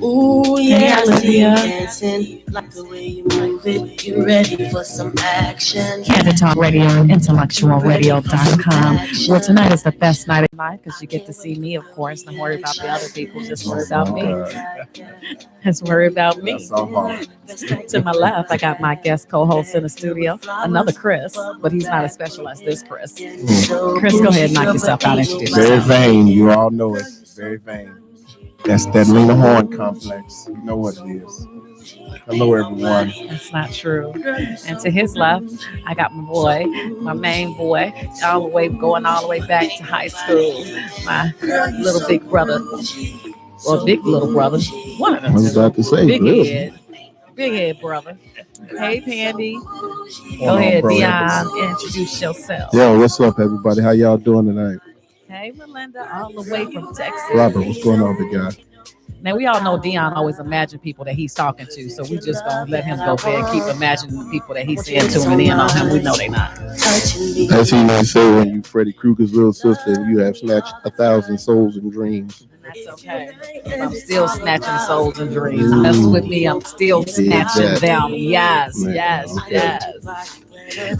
Ooh, yeah, Olivia. Dancing, like the way you move it. You ready for some action? Candid Talk Radio, IntellectualRadio.com. Well, tonight is the best night of life because you get to see me, of course. Don't worry about the other people. Just worry about me. Just worry about me. To my left, I got my guest co-host in the studio, another Chris, but he's not as special as this Chris. Chris, go ahead and knock yourself out. Introduce Very yourself. vain. You all know it. Very vain. That's that Lena Horne complex. You know what it is. Hello, everyone. That's not true. And to his left, I got my boy, my main boy, going all the way back to high school. My little big brother, or big little brother. One of them. I was about to say, Big head brother. Hey, Pandy. Go ahead, Dion. Introduce yourself. Yo, what's up, everybody? How y'all doing tonight? Hey, Melinda, all the way from Texas. Robert, what's going on, big guy? Now, we all know Dion always imagine people that he's talking to, so we just going to let him go there and keep imagining the people that he's saying tuning in on him. We know they not. As he might say, when you Freddie Krueger's little sister, and you have snatched 1,000 souls and dreams. That's okay. I'm still snatching souls and dreams. Mess with me, I'm still snatching them. Yes, yes, yes.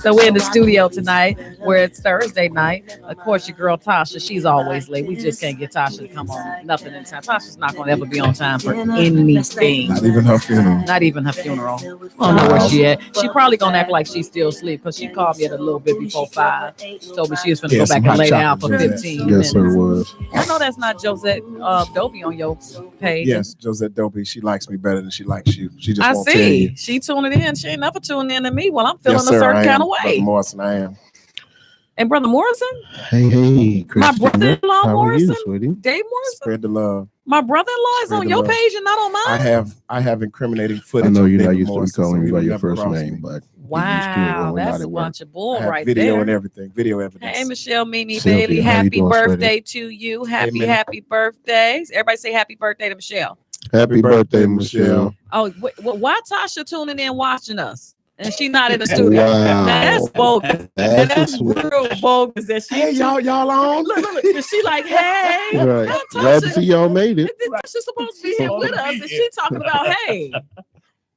So we're in the studio tonight where it's Thursday night. Of course, your girl Tasha, she's always late. We just can't get Tasha to come on. Nothing in time. Tasha's not going to ever be on time for anything. Not even her funeral. Not even her funeral. I don't know where she at. She probably going to act like she's still asleep because she called me at a little bit before 5. Told me she was going to go back and lay down for 15 minutes. Yes, sir, was. I know that's not Josette Dopey on your page. Yes, Josette Dopey. She likes me better than she likes you. She just I won't tell you. see. She tuning in. She ain't never tuning in to me while I'm feeling Yes, a sir, certain I kind am. of way. Brother Morrison, I am. And Brother Morrison? Hey, Christina. My brother-in-law How are Morrison? you, sweetie? Dave Morrison? Spread the love. My brother-in-law is Spread on the your love. page and not on mine? I have incriminating footage. I know of you're not David used to me Morrison, calling so you he by would your never first cross name, me. but Wow, that's a bunch of bull I have right video there. and everything. Video evidence. Hey, Michelle, Mimi, Sylvia, Bailey, how you happy doing, birthday to you. Happy, Amen. happy birthday. Everybody say happy birthday to Michelle. Happy birthday, Michelle. Oh, why Tasha tuning in watching us? And she not in the studio. Wow. That's bogus. That's real bogus. That she, Hey, y'all on? look. And she like, hey, Right. not Glad to Tasha. see y'all made it. She's supposed to be here with us, and she talking about, hey.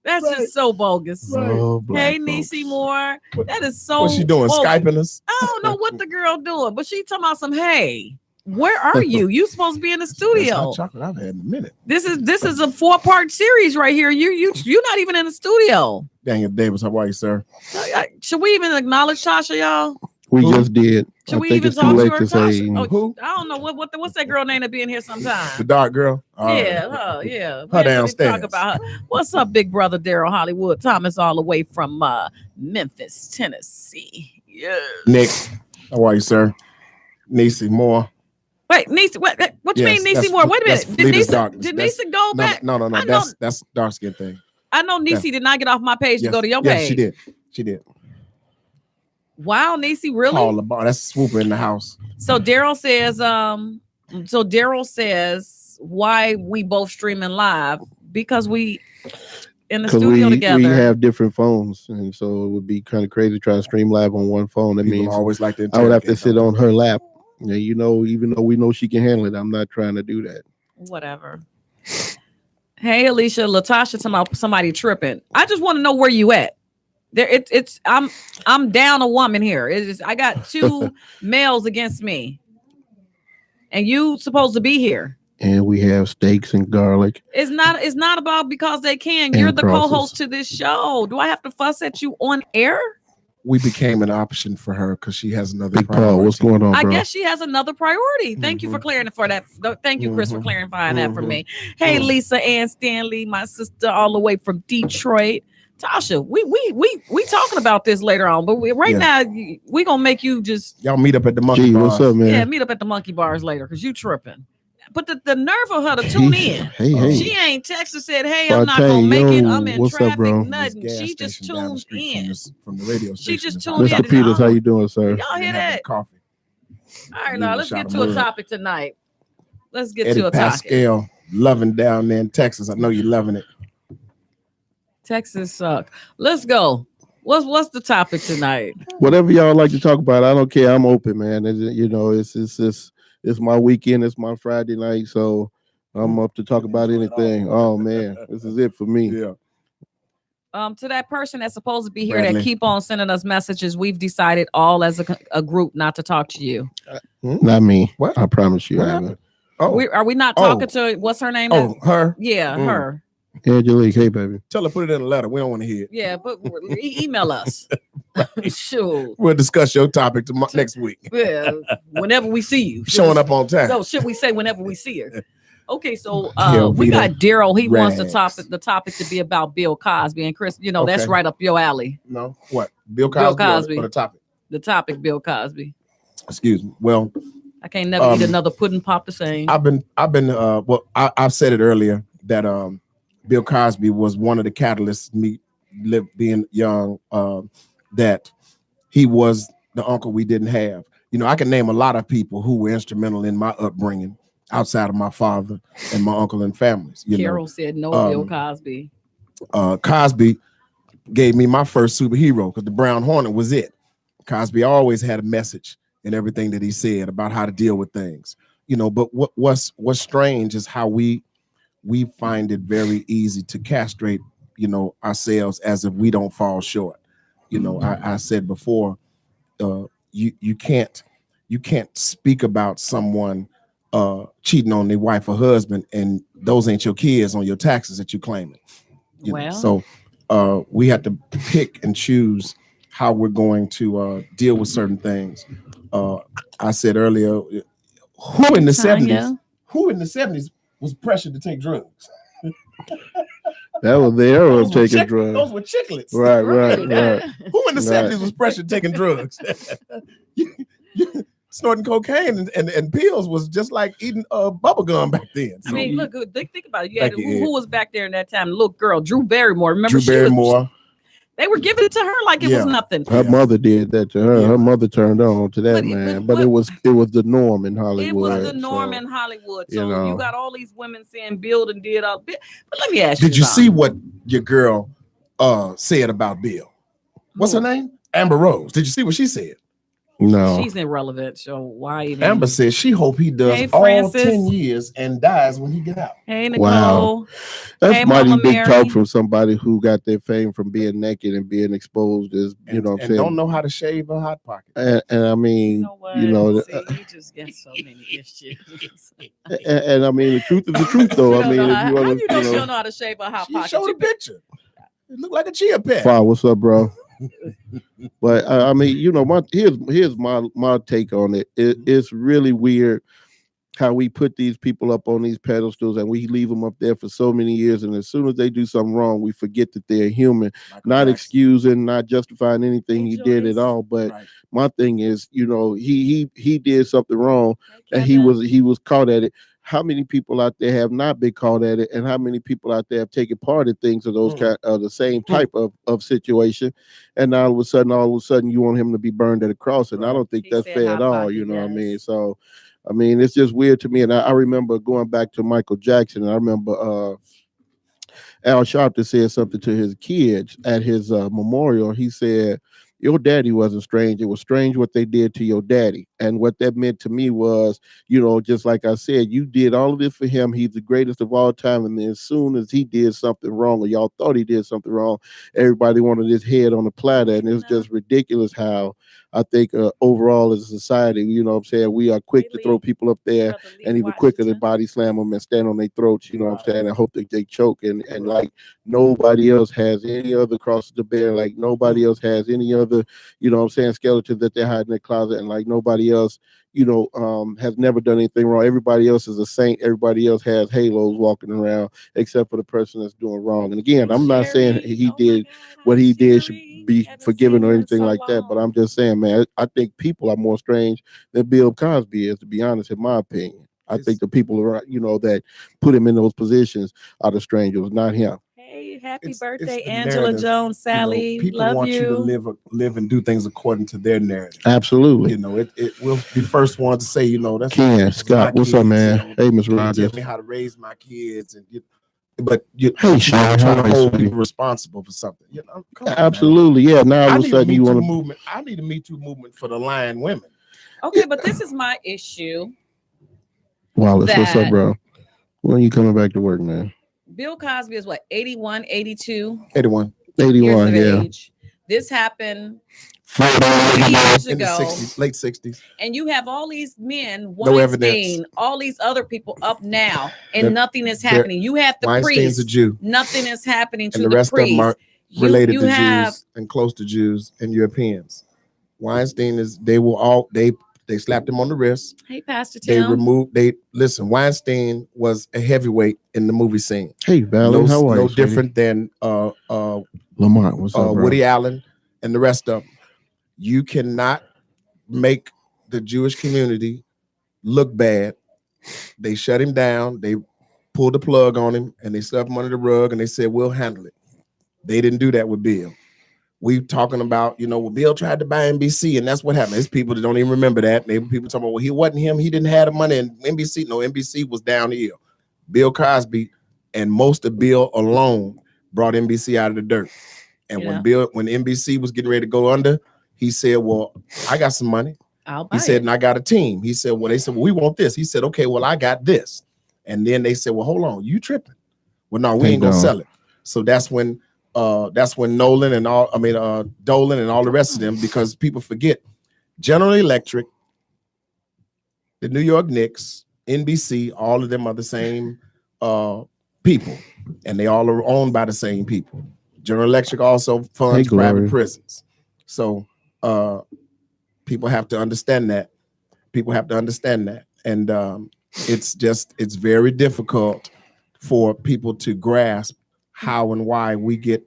That's just so bogus. Oh, black Hey, folks. Niecy Moore. That is so What's she doing? bogus. Skyping us? I don't know what the girl doing, but she talking about some, hey, where are you? You supposed to be in the That's studio. hot chocolate I've had in a minute. This is a 4-part series right here. You're not even in the studio. Daniel Davis, how are you, sir? Should we even acknowledge Tasha, y'all? We just did. Should I we think even it's too talk to late her? to say. Tasha? Oh, Who? I don't know what's that girl name that be in here sometime. The dark girl? All right. Yeah, yeah. Her We ain't really downstairs. Talk about her. What's up, big brother Daryl Hollywood Thomas, all the way from Memphis, Tennessee. Yeah. Nick, how are you, sir? Niecy Moore. Wait, Niecy, what you Yes, mean, Niecy that's- Moore? Wait a that's minute. Did Leader's Niecy, darkness. did That's- Niecy go back? No. I know- That's dark skin thing. I know Niecy did not get off my page to go to your yes, page. She did. Wow, Niecy, really? Paul LeBar. That's Swooper in the house. So Daryl says, why we both streaming live? Because we in the Because studio together. we have different phones, and so it would be kind of crazy to try to stream live on one phone. That People means always like to I would have to interrogate sit them. on her lap. And even though we know she can handle it, I'm not trying to do that. Whatever. Hey, Alicia, Latasha, talking about somebody tripping. I just want to know where you at. There, I'm down a woman here. I got 2 males against me, and you supposed to be here. And we have steaks and garlic. It's not about because they can. And You're the crosses. co-host to this show. Do I have to fuss at you on air? We became an option for her because she has another Big Paul, what's going on, I bro? guess she has another priority. Thank you for clarifying for that. Thank you, Chris, for clarifying that for me. Hey, Lisa Ann Stanley, my sister, all the way from Detroit. Tasha, we talking about this later on, but now we gonna make you just Y'all meet up at the monkey Gee, bars. what's up, man? meet up at the monkey bars later because you tripping. But the nerve of her to tune in. Hey. She ain't texted said, hey, I'm not Fontaine, gonna make it. yo, I'm in what's up, traffic, bro? nothing. This gas She just station down the tuned street in. from the radio station. She just is tuned how in. Mr. Peters, how you doing, sir? Y'all they hear have that? Coffee. All right, Need now a let's shot get of to a mud. topic tonight. Let's get Eddie to a topic. Pascal, loving down there in Texas. I know you're loving it. Texas suck. Let's go. What's the topic tonight? Whatever y'all like to talk about, I don't care. I'm open, man. It's my weekend. It's my Friday night, so I'm up to talk about anything. Oh man, this is it for me. Yeah. To that person that's supposed to be here Bradley. that keep on sending us messages, we've decided all as a group not to talk to you. Not me. What? I promise you. What I happened? haven't. Are we not talking to what's her name? Oh, her. Yeah, her. Angelique, hey baby. Tell her put it in a letter. We don't want to hear it. Yeah, but email us. Sure. We'll discuss your topic next week. Yeah, whenever we see you. Showing up on time. No, should we say whenever we see her? Okay, so Velveeta we got Daryl. He wants rags. the topic to be about Bill Cosby. And Chris, that's Okay. right up your alley. No, what? Bill Cosby. Or the topic? The topic, Bill Cosby. Excuse me. Well, I can't never eat another pudding pop the same. I've said it earlier that Bill Cosby was one of the catalysts me being young, that he was the uncle we didn't have. I can name a lot of people who were instrumental in my upbringing outside of my father and my uncle and families. Carol said no, Bill Cosby. Cosby gave me my first superhero because the Brown Hornet was it. Cosby always had a message in everything that he said about how to deal with things. But what's strange is how we find it very easy to castrate, ourselves as if we don't fall short. I said before, you can't speak about someone cheating on their wife or husband, and those ain't your kids on your taxes that you claiming. So we have to pick and choose how we're going to deal with certain things. I said earlier, who in the 70s was pressured to take drugs? That was the era of taking drugs. Those were chiclets. Right. Who in the 70s was pressured taking drugs? Snorting cocaine and pills was just like eating bubble gum back then. So, look, think about it. You had who was back there in that time? Little girl, Drew Barrymore. Remember they were giving it to her like it was nothing. Her mother did that to her. Her mother turned on to that man. But it was the norm in Hollywood. It was the norm in Hollywood. So you got all these women saying Bill and did all. But let me ask you. Did you see what your girl said about Bill? What's her name? Amber Rose. Did you see what she said? No. She's irrelevant. So why even? Amber says she hope he does all 10 years and dies when he get out. Hey, Nicole. Wow. That's mighty Mama big Mary. talk from somebody who got their fame from being naked and being exposed as, and what I'm saying. Don't know how to shave a hot pocket. And I mean, you just get so many issues. and I mean, the truth is the truth, though. I mean, if you want to, she don't know how to shave a hot pocket. Show the picture. It looked like a chia pet. Fire, what's up, bro? But I mean, here's my take on it. It's really weird how we put these people up on these pedestals and we leave them up there for so many years, and as soon as they do something wrong, we forget that they're human. Not excusing, not justifying anything he did at all. But my thing is, he did something wrong, and he was caught at it. How many people out there have not been caught at it, and how many people out there have taken part in things of those kind of the same type of situation, and now all of a sudden you want him to be burned at a cross, and I don't think that's fair at all. You know what I mean? So, I mean, it's just weird to me. And I remember going back to Michael Jackson, and I remember Al Sharpton said something to his kids at his memorial. He said, your daddy wasn't strange. It was strange what they did to your daddy. And what that meant to me was, just like I said, you did all of this for him. He's the greatest of all time. And then as soon as he did something wrong, or y'all thought he did something wrong, everybody wanted his head on the platter. And it's just ridiculous how I think overall as a society, we are quick to throw people up there and even quicker to body slam them and stand on their throats, and hope that they choke. And like nobody else has any other crosses to bear. Like nobody else has any other, skeleton that they're hiding in their closet. And like nobody else, has never done anything wrong. Everybody else is a saint. Everybody else has halos walking around, except for the person that's doing wrong. And again, I'm not saying he did what he did should be forgiven or anything like that, but I'm just saying, man, I think people are more strange than Bill Cosby is, to be honest, in my opinion. I think the people that put him in those positions are the strangers, not him. Hey, happy birthday, Angela Jones, Sally. People love want you to live and do things according to their narrative. Absolutely. It will be first one to say, that's Ken Scott. What's up, man? Hey, Miss Rogers. Tell me how to raise my kids, and but hey, Sean, trying to hold people responsible for something. Absolutely, yeah. Now all of a sudden you want to. I need a Me Too movement for the lying women. Okay, but this is my issue. Wallace, what's up, bro? When are you coming back to work, man? Bill Cosby is what, 81, 82 81. years 81, of yeah. age. This happened 40 years In the ago. 60s, late 60s. And you have all these men, No evidence. Weinstein, all these other people up now, and They're- nothing is happening. You have the Weinstein's a priest. Jew. Nothing is happening to And the rest of them priest. are related you to have, Jews and close to Jews and Europeans. Weinstein is, they slapped him on the wrist. Hey, Pastor They Tim. listen, Weinstein was a heavyweight in the movie scene. Hey, Valerie, how are you? No different than Lamont, what's up, bro? Woody Allen and the rest of them. You cannot make the Jewish community look bad. They shut him down. They pulled the plug on him and they swept him under the rug and they said, we'll handle it. They didn't do that with Bill. We talking about, well, Bill tried to buy NBC and that's what happened. There's people that don't even remember that. People talking about, well, he wasn't him. He didn't have the money. And NBC, no, NBC was downhill. Bill Cosby and most of Bill alone brought NBC out of the dirt. And when NBC was getting ready to go under, he said, well, I got some money. He said, and I got a team. He said, well, they said, well, we want this. He said, okay, well, I got this. And then they said, well, hold on, you tripping. Well, no, we ain't gonna sell it. So that's when Dolan and all the rest of them, because people forget General Electric, the New York Knicks, NBC, all of them are the same people. And they all are owned by the same people. General Electric also funds private prisons. So people have to understand that. And it's very difficult for people to grasp how and why we get,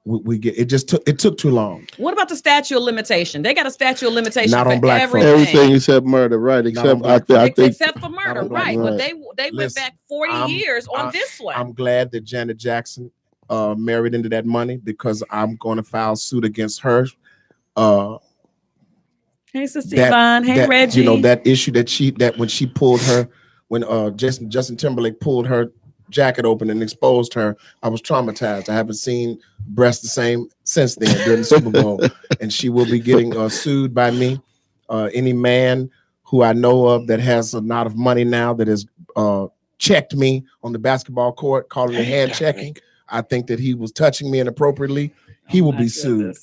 we get it took too long. What about the statute of limitation? They got a statute of limitation Not on for black folks. Everything except murder, right? Except except for murder, right? But they went back 40 years on this one. I'm glad that Janet Jackson married into that money because I'm going to file suit against her. Hey, Sister Yvonne. Hey, Reggie. That issue that when she pulled her, when Justin Timberlake pulled her jacket open and exposed her, I was traumatized. I haven't seen breasts the same since then during the Super Bowl. And she will be getting sued by me. Any man who I know of that has a lot of money now that has checked me on the basketball court, calling it hand checking. I think that he was touching me inappropriately. He will be sued.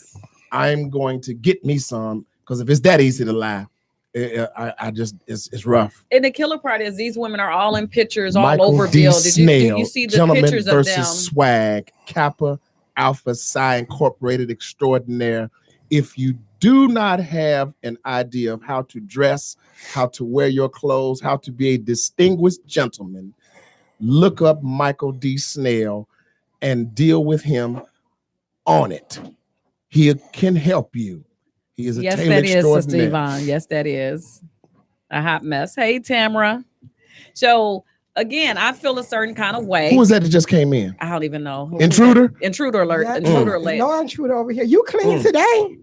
I'm going to get me some, because if it's that easy to lie, it's rough. And the killer part is these women are all in pictures Michael all over D. Bill. Snell, Did you see the Gentleman pictures of versus them? Swag, Kappa Alpha Psi Incorporated Extraordinaire. If you do not have an idea of how to dress, how to wear your clothes, how to be a distinguished gentleman, look up Michael D. Snell and deal with him on it. He can help you. He is a yes, tailor that is, extraordinaire. Sister Yvonne. Yes, that is a hot mess. Hey, Tamara. So again, I feel a certain kind of way. Who was that just came in? I don't even know. Intruder? Intruder alert. Yeah, Intruder alert. No intruder over here. You clean today?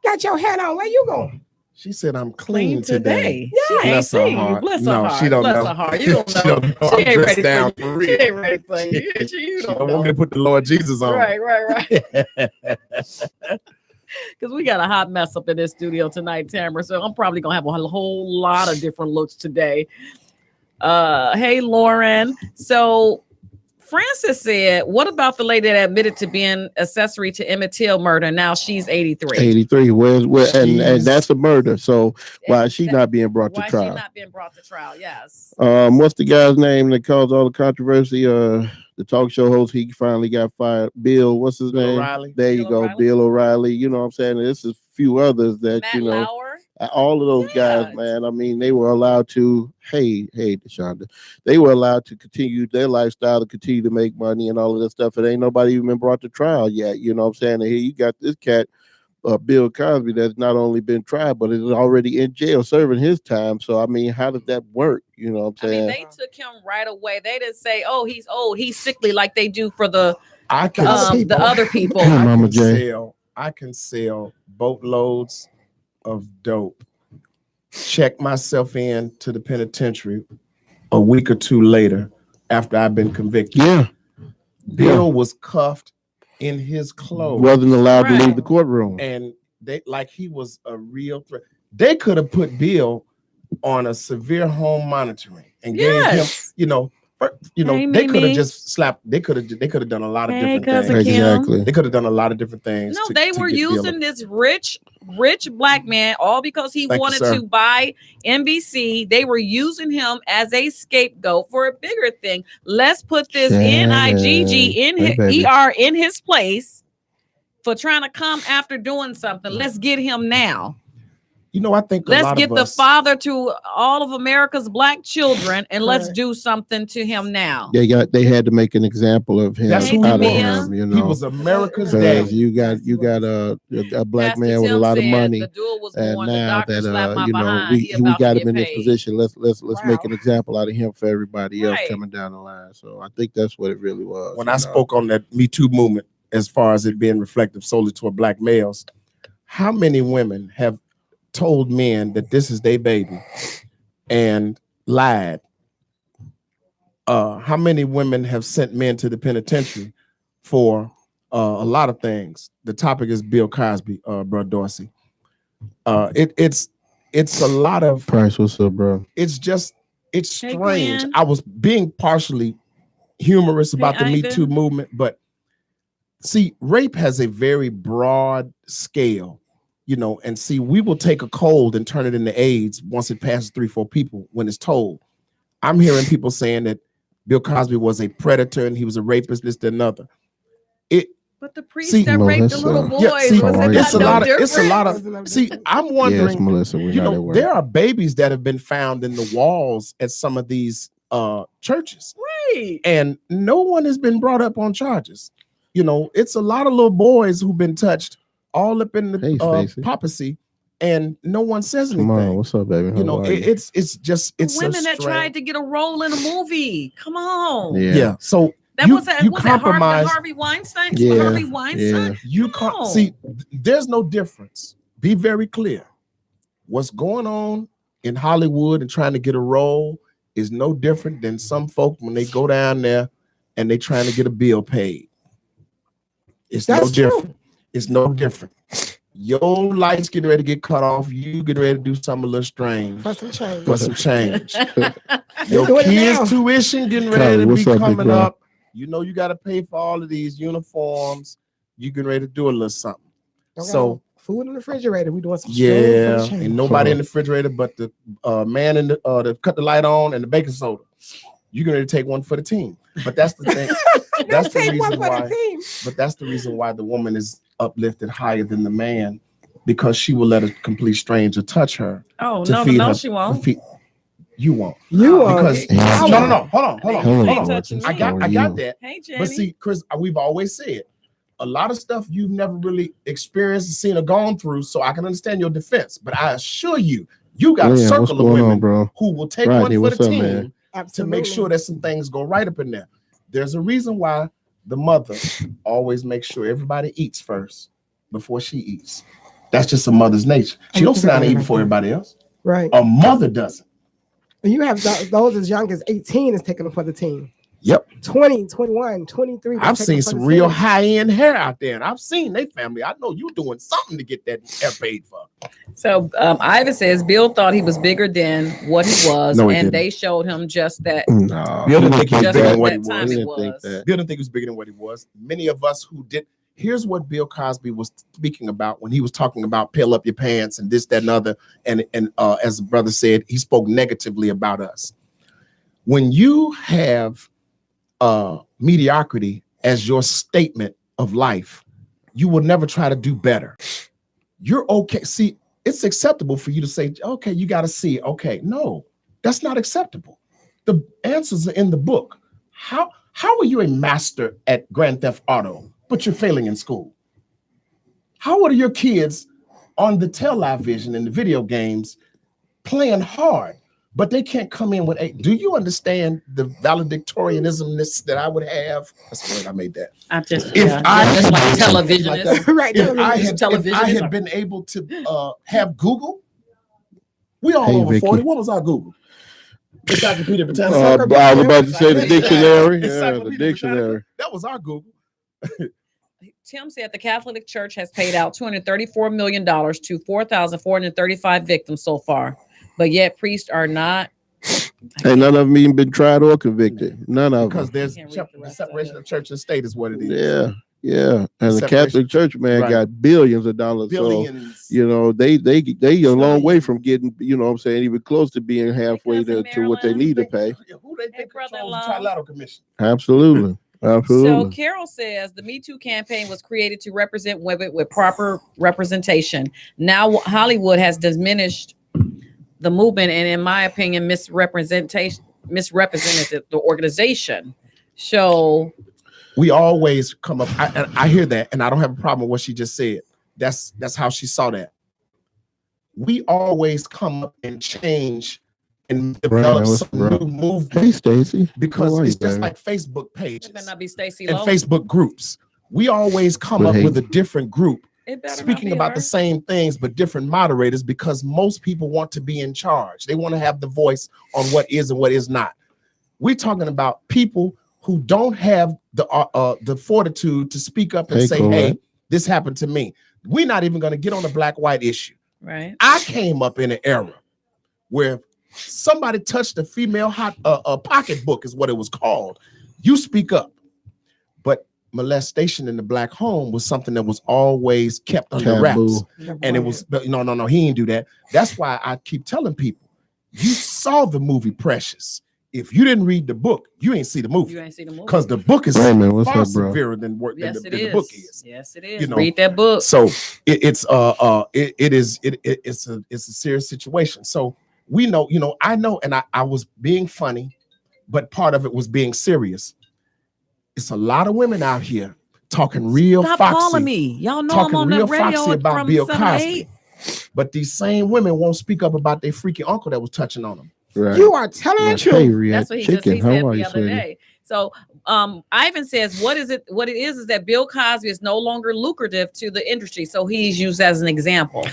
Got your hat on. Where you going? She said, I'm clean today. Yeah, She ain't bless her seen you. heart. Bless her No, heart. she don't Bless know. her heart. You don't know. She don't know. She I'm ain't dressed ready down for for you. real. She ain't ready for you. You She don't don't want me know. to put the Lord Jesus on. Right. Because we got a hot mess up in this studio tonight, Tamara. So I'm probably gonna have a whole lot of different looks today. Hey, Lauren. So Francis said, what about the lady that admitted to being accessory to Emmett Till murder? Now she's 83. 83. And that's a murder. So why is she not being brought to trial? Why she not being brought to trial? Yes. What's the guy's name that caused all the controversy? The talk show host, he finally got fired. Bill, what's his name? O'Reilly. There you go, O'Reilly. Bill O'Reilly. You know what I'm saying? This is a few others that, Matt Lauer. all of those guys, man. I mean, they were allowed to, hey, DeShonda, they were allowed to continue their lifestyle, to continue to make money and all of that stuff. It ain't nobody even been brought to trial yet. You know what I'm saying? And here you got this cat, Bill Cosby, that's not only been tried, but is already in jail serving his time. So, I mean, how does that work? You know what I'm saying? I mean, they took him right away. They didn't say, oh, he's old, he's sickly, like they do for the other people. I can sell boatloads of dope, check myself in to the penitentiary a week or two later after I've been convicted. Yeah. Bill was cuffed in his clothes. Wasn't allowed to leave the courtroom. And he was a real threat. They could have put Bill on a severe home monitoring and gave Yes. him, Hey, they could have Mimi. just slapped. They could have done a lot of Hey, different cousin things. Kim. Exactly. They could have done a lot of different things. No, to- they to were get Bill using this rich black man all because he Thank you, wanted sir. to buy NBC. They were using him as a scapegoat for a bigger thing. Let's put this NIGG in Hey, his, baby. ER in his place for trying to come after doing something. Let's get him now. I think Let's a lot get of the us, father to all of America's black children and let's Correct. do something to him now. They had to make an example of him That's who he out of was. him, he was America's because daddy. you got a black Pastor man with a Tim lot of said money, the duel was and born. The now doctor that slapped my behind. we He about got to him in get this paid. position. Let's make Wow. an example out of him for everybody else Right. coming down the line. So I think that's what it really was. When I spoke on that Me Too movement, as far as it being reflective solely toward black males, how many women have told men that this is their baby and lied? How many women have sent men to the penitentiary for a lot of things? The topic is Bill Cosby, bro Dorsey. It's a lot of. Price, what's up, bro? It's Hey, strange. Gwen. I was being partially humorous about the Me Ivan. Too movement, but see, rape has a very broad scale, and see, we will take a cold and turn it into AIDS once it passes 3-4 people when it's told. I'm hearing people saying that Bill Cosby was a predator and he was a rapist, this, that, another. But the priest See, that raped the Melissa. little boys, Yeah, see, was it it's a not no lot of, different? it's a lot of. See, I'm Yes, wondering. Melissa, we know that word. There are babies that have been found in the walls at some of these churches, Right. and no one has been brought up on charges. It's a lot of little boys who've been touched all up in the Hey, Stacey. papacy, and no one says Come on, anything. what's up, baby? How are you? It's just The it's women so that tried strange. to get a role in a movie. Come on. Yeah. So That you, was that you was that compromise. Harvey Weinstein? Yeah, Harvey Weinstein? yeah. You Come can't on. see. There's no difference. Be very clear. What's going on in Hollywood and trying to get a role is no different than some folk when they go down there and they trying to get a bill paid. It's That's no true. different. It's no different. Your lights getting ready to get cut off. You getting ready to do something a little strange For some change. for some change. They Your doing it now. kids' tuition getting Kylie, ready to what's be up, big coming bro? up. You got to pay for all of these uniforms. You getting ready to do a little something. Don't got So no food in the refrigerator. We doing some yeah, strange ain't nobody in the refrigerator but the man in the that cut the light on and the baking soda. You're gonna take one for the team. But that's the thing. That's the Take one reason for why. the team. But that's the reason why the woman is uplifted higher than the man, because she will let a complete stranger touch her. Oh, to no, feed no, her. she won't. You won't. You Oh, are Because Yeah. no. Hold on. Ain't Hold on. touching me. I got that. Hey, Jenny. But see, Chris, we've always said a lot of stuff you've never really experienced, seen, or gone through. So I can understand your defense. But I assure you, you got a Liam, what's circle of going on, women bro? who will take Rodney, one for what's the up, team man? to absolutely. make sure that some things go right up in there. There's a reason why the mother always makes sure everybody eats first before she eats. That's just a mother's nature. She don't sit down and eat before everybody else. Right. A mother doesn't. And you have those as young as 18 is taking them for the team. Yep. 20, 21, 23. I've seen some real high-end hair out there, and I've seen their family. I know you doing something to get that hair paid for. So Ivan says Bill thought he was bigger than what he was, No, he and didn't. they showed him just that. No, Bill didn't think he was Just bigger what than what that he time was. it didn't think was. that. Bill didn't think he was bigger than what he was. Many of us who did. Here's what Bill Cosby was speaking about when he was talking about peel up your pants and this, that, and other. And as the brother said, he spoke negatively about us. When you have mediocrity as your statement of life, you will never try to do better. You're okay. See, it's acceptable for you to say, okay, you got to see. Okay, no, that's not acceptable. The answers are in the book. How are you a master at Grand Theft Auto, but you're failing in school? How are your kids on the television and the video games playing hard, but they can't come in with do you understand the valedictorianism that I would have? That's the word I made that. I just, If I just had like been- television. like that. Right. If I had Television. been able to have Google, we all Hey, over Vicky. 40. What was our Google? Encyclopedia Britannica. I was about to say the dictionary. Yeah, the Encyclopedia dictionary. Britannica. That was our Google. Tim said the Catholic Church has paid out $234 million to 4,435 victims so far. but yet priests are not. And none of them even been tried or convicted. None of Because them. there's the separation of church and state is what it is. Yeah. Yeah, and the Separation. Catholic Church, man, Right. got billions of dollars. Billions. So, you know, they a long way from getting, you know what I'm saying, even close to being halfway Because in to what they need to pay. Who they think controls the brother-in-law. Trilateral Commission? Absolutely. So Absolutely. Carol says the Me Too campaign was created to represent women with proper representation. Now Hollywood has diminished the movement and, in my opinion, misrepresented the organization. So We always come up. I hear that, and I don't have a problem with what she just said. That's how she saw that. We always come up and change and develop what's some wrong? new movement Hey, Stacy. because How are it's you, just baby? like Facebook pages it better not be Stacey and Lowe. Facebook groups. We always come But up hey. with a different group It better not speaking be about her. the same things but different moderators because most people want to be in charge. They want to have the voice on what is and what is not. We're talking about people who don't have the fortitude to speak up and say, Correct. hey, this happened to me. We're not even going to get on the black-white issue. Right. I came up in an era where somebody touched a female pocketbook is what it was called. You speak up. But molestation in the black home was something that was always kept under wraps. And it was, no, he didn't do that. That's why I keep telling people, you saw the movie Precious. If you didn't read the book, you ain't see the movie. You ain't see the movie. Because the book is Raymond, what's far up, bro? severer than the book is. Yes, it is. You know, read that book. So it's a serious situation. So we know, I know, and I was being funny, but part of it was being serious. It's a lot of women out here talking real Stop foxy, calling me. Y'all know talking I'm on real the radio foxy about from Bill 7 to 8. Cosby. But these same women won't speak up about their freaky uncle that was touching on them. Right. You are telling the Hey, truth. Rihanna, That's what he chicken. said How are the you, other sweetie? day. So Ivan says, what it is that Bill Cosby is no longer lucrative to the industry. So he's used as an example.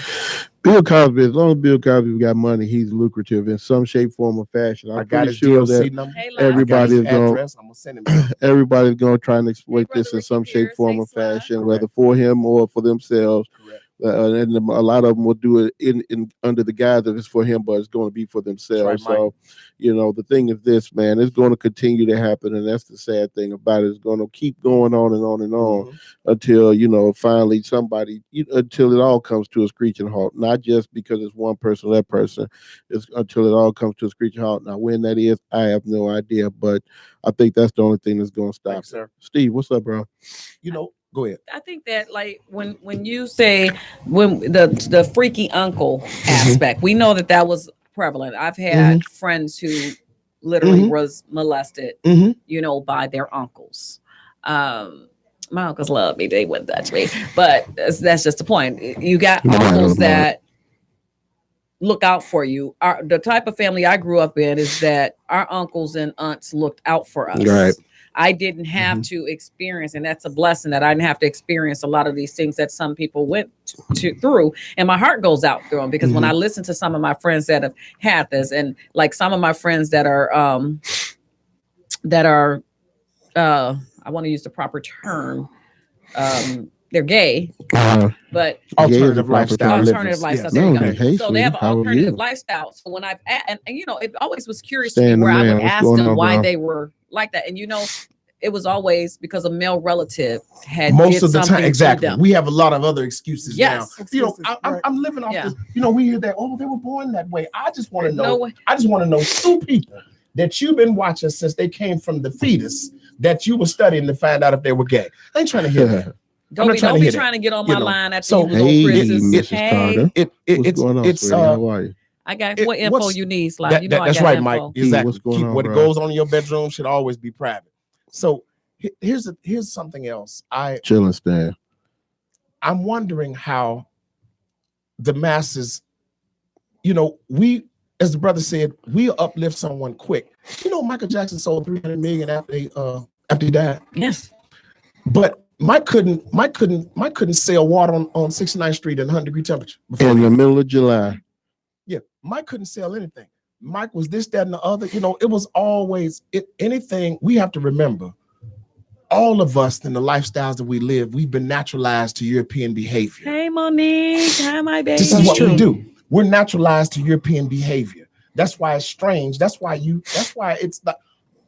Bill Cosby, as long as Bill Cosby got money, he's lucrative in some shape, form, or fashion. I I'm got pretty his sure DLC that number. Hey, everybody is going. address. I'm gonna send him. Everybody's going to try and exploit Brother this in Ricky some shape, Pierce, form, hey, or Sly. fashion, whether for him or for themselves. Correct. And a lot of them will do it in under the guise that it's for him, but it's going to be for themselves. Right, so, the thing is this, man, it's going to continue to happen, and that's the sad thing about it. It's going to keep going on and on and on until finally somebody, until it all comes to a screeching halt. Not just because it's one person or that person, it's until it all comes to a screeching halt. Now, when that is, I have no idea, but I think that's the only thing that's going to stop. Thanks, sir. Steve, what's up, bro? Go ahead. I think that when you say when the freaky uncle aspect, we know that was prevalent. I've had friends who literally was molested, by their uncles. My uncles love me; they wouldn't touch me, but that's just the point. You got uncles that look out for you. The type of family I grew up in is that our uncles and aunts looked out for us. Right. I didn't have to experience, and that's a blessing that I didn't have to experience a lot of these things that some people went through. And my heart goes out through them because when I listen to some of my friends that have had this, and like some of my friends that are I want to use the proper term, they're gay, but Alternative lifestyle. Alternative lifestyle. Yes. There you go. Hey, So they have sweetie, how are alternative you? lifestyles. So when and it always was curious Stay to in me the where I man. would What's ask going them on, why bro? they were like that. And it was always because a male relative had Most did of the something time, to exactly. them. We have a lot of other excuses Yes, now. I'm living off this. We hear that. Oh, they were born that way. I just want to know. I just want to know 2 people that you've been watching since they came from the fetus that you were studying to find out if they were gay. I ain't trying to hear that. Don't be trying to get on my line after you was on Hey, Chris's. Mrs. Carter. What's going on, sweetie? How are you? I got what info you need, Sly. That's right, Mike. Exactly. What's going on, what bro? goes on in your bedroom should always be private. So here's something else. Chilling, Stan. I'm wondering how the masses, we, as the brother said, we uplift someone quick. Michael Jackson sold 300 million after he died. Yes. But Mike couldn't sell water on 69th Street in 100-degree temperature. In the middle of July. Yeah, Mike couldn't sell anything. Mike was this, that, and the other. It was always anything. We have to remember, all of us in the lifestyles that we live, we've been naturalized to European behavior. Hey, Monique. Hi, my baby. This is what we do. We're naturalized to European behavior. That's why it's strange. That's why it's not.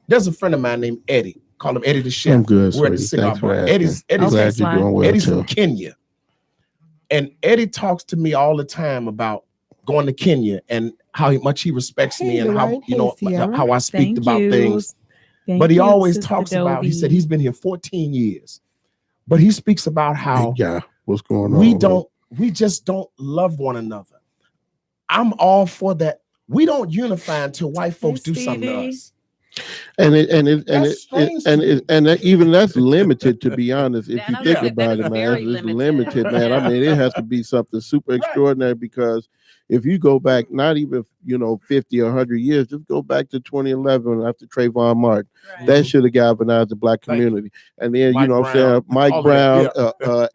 There's a friend of mine named Eddie. Call him Eddie the Chef. I'm good. We're at the cigar bar. Eddie's glad you're doing well Eddie's too. from Kenya. And Eddie talks to me all the time about going to Kenya and how much he respects me and how how I speak about things. But he always talks about, he said he's been here 14 years. But he speaks about how what's going on? We just don't love one another. I'm all for that. We don't unify until white folks do something to us. And even that's limited, to be honest. If you think about it, man, it's limited, man. I mean, it has to be something super extraordinary, because if you go back, not even 50 or 100 years, just go back to 2011 after Trayvon Martin. Right. That should have galvanized the black community. And then Mike Brown,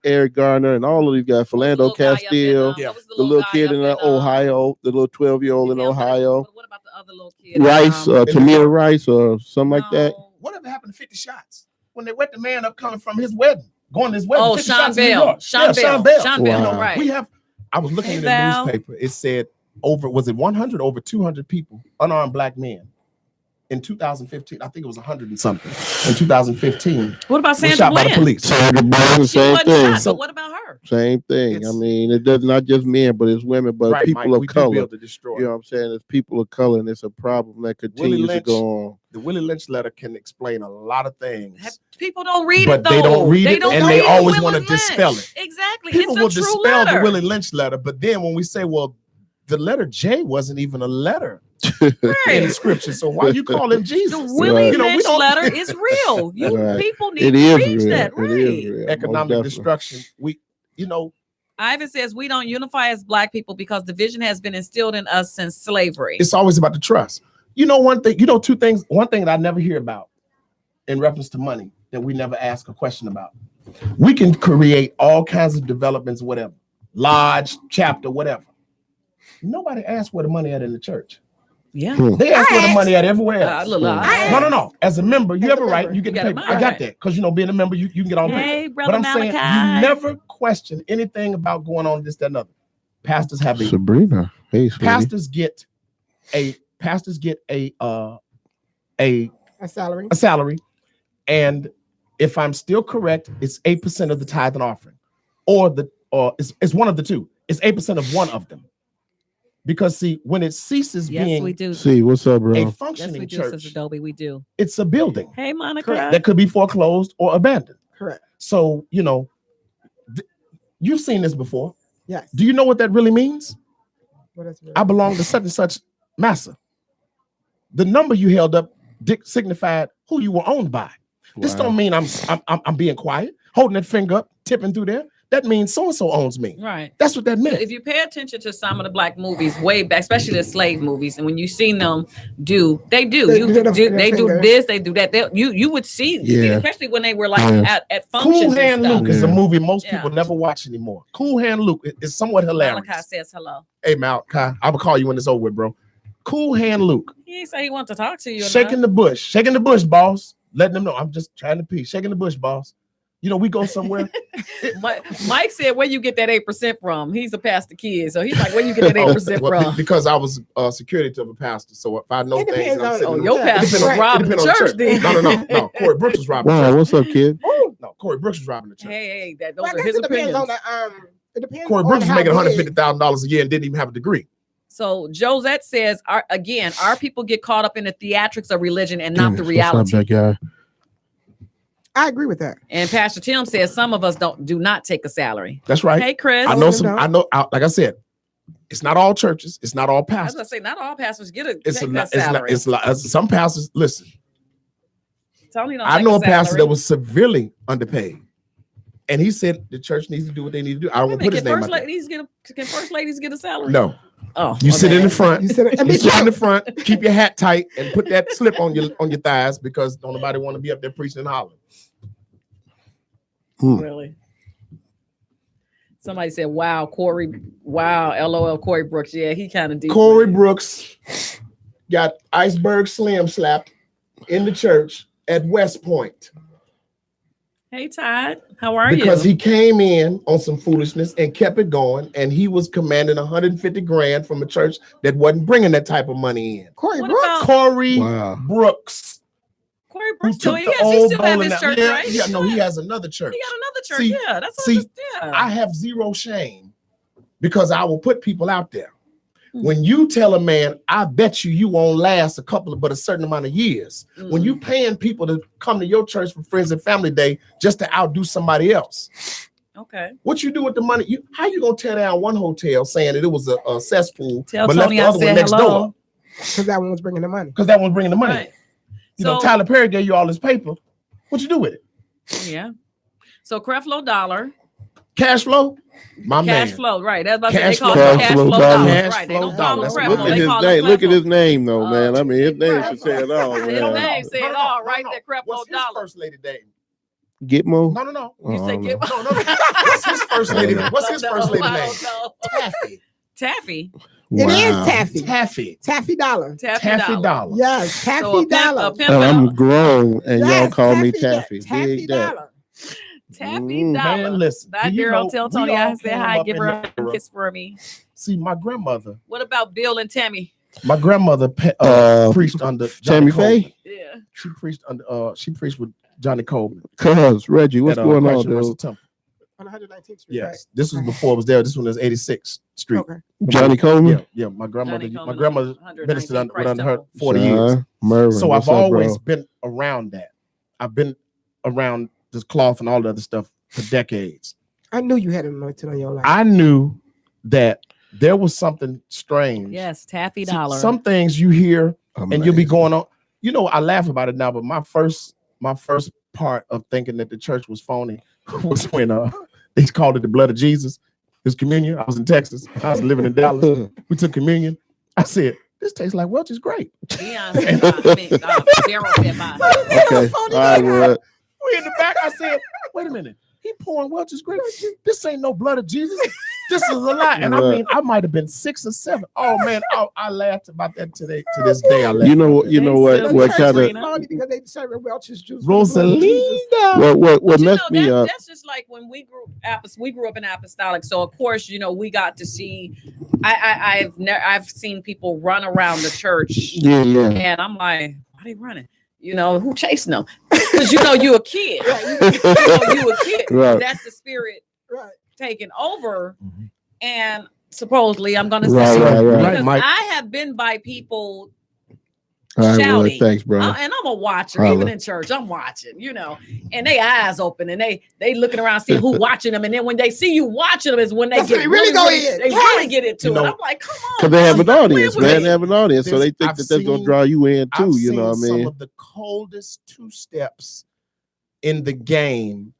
Eric Garner, and all of these guys, Philando Castile, the little kid in Ohio, the little 12-year-old in Ohio. What about the other little kid? Rice, Tamir Rice, or something like that. Whatever happened to 50 shots when they wet the man up coming from his wedding, going to his wedding? Oh, Sean Bell. Sean Bell. Right. I was looking at the newspaper. It said over 100, over 200 people, unarmed black men, in 2015. I think it was 100 and something in 2015. What about Sandra shot Bland? by the police. Sandra Bland, same thing. So what about her? Same thing. I mean, it does not just men, but it's women, but people of color. You know what I'm saying? It's people of color, and it's a problem that continues to go on. The Willie Lynch letter can explain a lot of things. People don't read it, though. They don't read it, and they always want to dispel it. Exactly. People will dispel the Willie Lynch letter, but then when we say, well, the letter J wasn't even a letter in the scripture, so why you call him Jesus? The Willie Lynch letter is real. People need to read that. Right. Economic destruction. Ivan says we don't unify as black people because division has been instilled in us since slavery. It's always about the trust. One thing, two things. One thing that I never hear about in reference to money that we never ask a question about. We can create all kinds of developments, whatever, lodge, chapter, whatever. Nobody asks where the money at in the church. Yeah, they ask where the money at everywhere else. No. As a member, you have a right. You get the paper. I got that, because being a member, you can get all the paper. But I'm saying you never question anything about going on this, that, and other. Pastors have Sabrina. Hey, pastors get a salary, and if I'm still correct, it's 8% of the tithe and offering, or it's one of the two. It's 8% of one of them. Because see, when it ceases being we do. See, what's up, bro? A functioning church, Adobe, we do. It's a building. Hey, Monica. Correct. That could be foreclosed or abandoned. Correct. So, you've seen this before. Yes. Do you know what that really means? What is it? I belong to such and such massa. The number you held up signified who you were owned by. Wow. This don't mean I'm being quiet, holding that finger up, tipping through there. That means so-and-so owns me. Right. That's what that meant. If you pay attention to some of the black movies way back, especially the slave movies, and when you seen them they do this, they do that. You would see, especially when they were like at functions. Cool Hand Luke is a movie most people never watch anymore. Cool Hand Luke is somewhat hilarious. Malachi says hello. Hey, Malachi, I will call you when it's over with, bro. Cool Hand Luke. He ain't say he wants to talk to you. Shaking the bush, boss. Letting them know I'm just trying to pee. Shaking the bush, boss. We go somewhere. Mike said, where you get that 8% from? He's a pastor kid. So he's like, where you get that 8% from? Because I was security to a pastor. So if I know things, your pastor was robbing the church then. No. Corey Brooks was robbing the church. What's up, kid? No, Corey Brooks was robbing the church. Hey, those are his opinions. It depends. Corey Brooks was making $150,000 a year and didn't even have a degree. So Josette says, our people get caught up in the theatrics of religion and not the reality. What's up, that guy? I agree with that. And Pastor Tim says some of us do not take a salary. That's right. Hey, Chris. I know like I said, it's not all churches. It's not all pastors. I was going to say, not all pastors get a salary. It's some pastors, listen. Tony don't I know a pastor that was severely underpaid. And he said the church needs to do what they need to do. I don't want to put his name out there. Can first ladies get a salary? No. Oh, you sit in the front. You sit in the front. Keep your hat tight and put that slip on your thighs, because don't nobody want to be up there preaching and hollering. Really? Somebody said, "Wow, Corey! Wow, LOL, Corey Brooks. Yeah, he kind of deep. Corey Brooks got Iceberg Slim slapped in the church at West Point. Hey, Todd. How are because you? he came in on some foolishness and kept it going, and he was commanding 150 grand from a church that wasn't bringing that type of money in. Corey What Brooks. about Corey Wow. Brooks, Corey who Brooks? took He the still old have bowling his alley. church, Yeah, right? yeah, no, he has another church. He got another church. See- Yeah, that's what see, yeah. I have zero shame because I will put people out there. Mm. When you tell a man, I bet you won't last a certain amount of years. When you paying people to come to your church for Friends and Family Day just to outdo somebody else, Okay. what you do with the money? How you gonna tear down one hotel saying that it was a cesspool, Tell but Tony left the I other one said next hello. door Because that one was bringing the money. because that one's bringing the money? Right. You know, So- Tyler Perry gave you all this paper. What you do with it? Yeah. So Creflo Dollar. Cash flow, my Cash man. flow, right? That's about Cash they call flow it cash dollar. flow Cash dollars, flow right? They don't call dollars. him Look Look Creflo. at They his call name. him Look at his Creflo. name, though, man. I mean, his name Creflo. should say it all, His man. name say it all, right? That Creflo What's his Dollar. first lady name? Gitmo. No. You say Oh, get No. What's his first lady? No. What's his first lady I name? don't know. Taffy. Taffy. It is Wow. Taffy. Taffy. Taffy Dollar. Taffy Dollar. Yes, Taffy So a Dollar. pimp And I'm grown, and y'all Yes, call me Taffy Taffy. Taffy Dig that. Dollar. Taffy Mm. Dollar. Man, listen. That do you girl know, tell we Tony I all said came hi, up give in her the a era. kiss for me. See, my grandmother What about Bill and Tammy? preached under Johnny Tammy Faye? Yeah. She preached with Johnny Coleman. Cuz, Reggie, what's at, going Christ on, Universal dude? Temple. On 119th Street. Yes, this was before it was there. This one is 86th Street. Okay. Johnny Coleman? Yeah. My grandmother Johnny ministered Coleman, 119 with under her Christ 40 years. Mervin, So what's I've up, always bro? been around that. I've been around this cloth and all the other stuff for decades. I knew you had an anointing on your life. I knew that there was something strange. Yes, Taffy See, Dollar. some things you hear and you'll be Amazing. going on. You know, I laugh about it now, but my first part of thinking that the church was phony was when they called it the blood of Jesus. It was communion. I was in Texas. I was living in Dallas. We took communion. I said, this tastes like Welch's grape. Dion said bye. I mean, Daryl said bye. Okay, I would. We in the back. I said, wait a minute. He pouring Welch's grape. This ain't no blood of Jesus. This is a lie. And I mean, I might have been 6 or 7. Oh man, I laughed about that today. To this day, I laugh. You know what? You know what? The What church kind was of phony because they serving Welch's juice. with the blood of Rosalina. Jesus. what But you know, messed me up? that's just like when we grew up in apostolic. So of course, you know, we got to see. I've seen people run around the church, Yeah. and I'm like, why they running? You know, who chasing them? Because you know you a kid. You a kid. Right. That's the spirit Right. taking over, Mhm. and supposedly I'm gonna Right, say right, right. because Right, Mike. I have been by people I would. shouting. Thanks, bro. And I'm a watcher, Holla. even in church. I'm watching, you know, and they eyes open and they looking around seeing who watching them, and then when they see you watching them is when they That's get when they really go in. They Yes. really get into You it. know, I'm like, come on, Because they have an stop audience, playing with man. me. They have an audience, so they think I've that that's gonna seen- draw you in too. I've You know what I seen some mean? of the coldest 2 steps in the game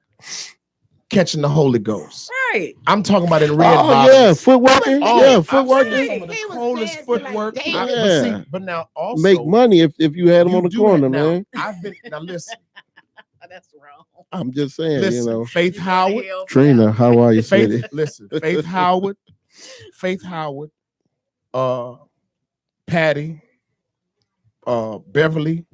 catching the Holy Ghost. Right. I'm talking about in red Oh bottoms. yeah, footworking. Oh, Yeah, I've footworking. seen some of the He was coldest dancing like footwork. damn. But now also Make money if you had them you on the do corner, that now. man. I've been now listen, That's wrong. I'm just saying, listen. you know. Faith You go to Howard, hell for Trina, that. how are you, sweetie? Faith Howard, Patty, Beverly,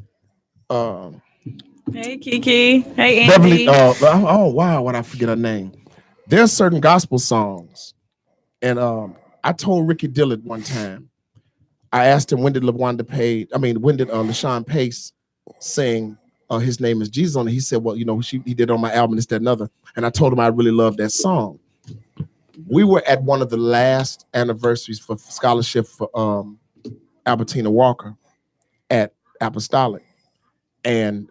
Hey Kiki. Hey Beverly. Andy. Oh wow, what I forget her name. There's certain gospel songs, and I told Ricky Dillard one time. I asked him when did LaShawn Pace sing His Name Is Jesus on it. He said, well, you know, he did on my album, this, that, and other. And I told him I really loved that song. We were at one of the last anniversaries for scholarship for Albertina Walker at Apostolic. And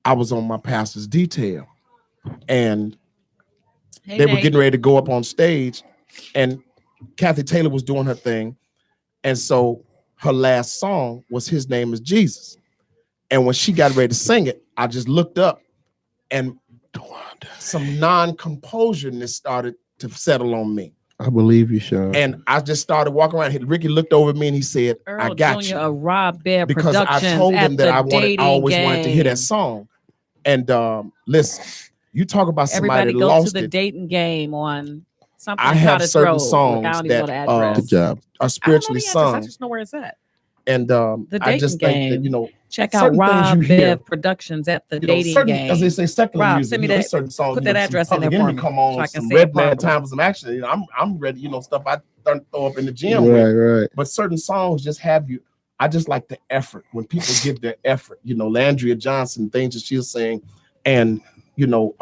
I was on my pastor's detail. And Hey, they were Nate. getting ready to go up on stage. And Kathy Taylor was doing her thing. And so her last song was His Name Is Jesus. And when she got ready to sing it, I just looked up and some non-composureness started to settle on me. I believe you, Sean. And I just started walking around. Ricky looked over at me and he said, Earl I got Jr. you. of Rob Bear Because Productions I told him at that the I always dating wanted to hear that game. song. And listen, you talk about somebody Everybody that go to lost the it. dating game on something. I have Cottage certain Road. songs I don't even know the that address. Good job. are spiritually I don't know the address. I sung. just know where it's at. And The I dating just think that, game. you know, Check out certain things Rob you hear, Bev Productions at the you know, dating certain, game. as they say, secular Rob, music. send me You know, that. there's certain songs. Put you know, that some address in Public there for Enemy me, come on, so I can some say it Red Man properly. Time for some action. You know, I'm ready. You know, stuff I throw up in the gym with. Right. But certain songs just have you. I just like the effort when people give their effort. You know, Landria Johnson, things that she's saying, and you know,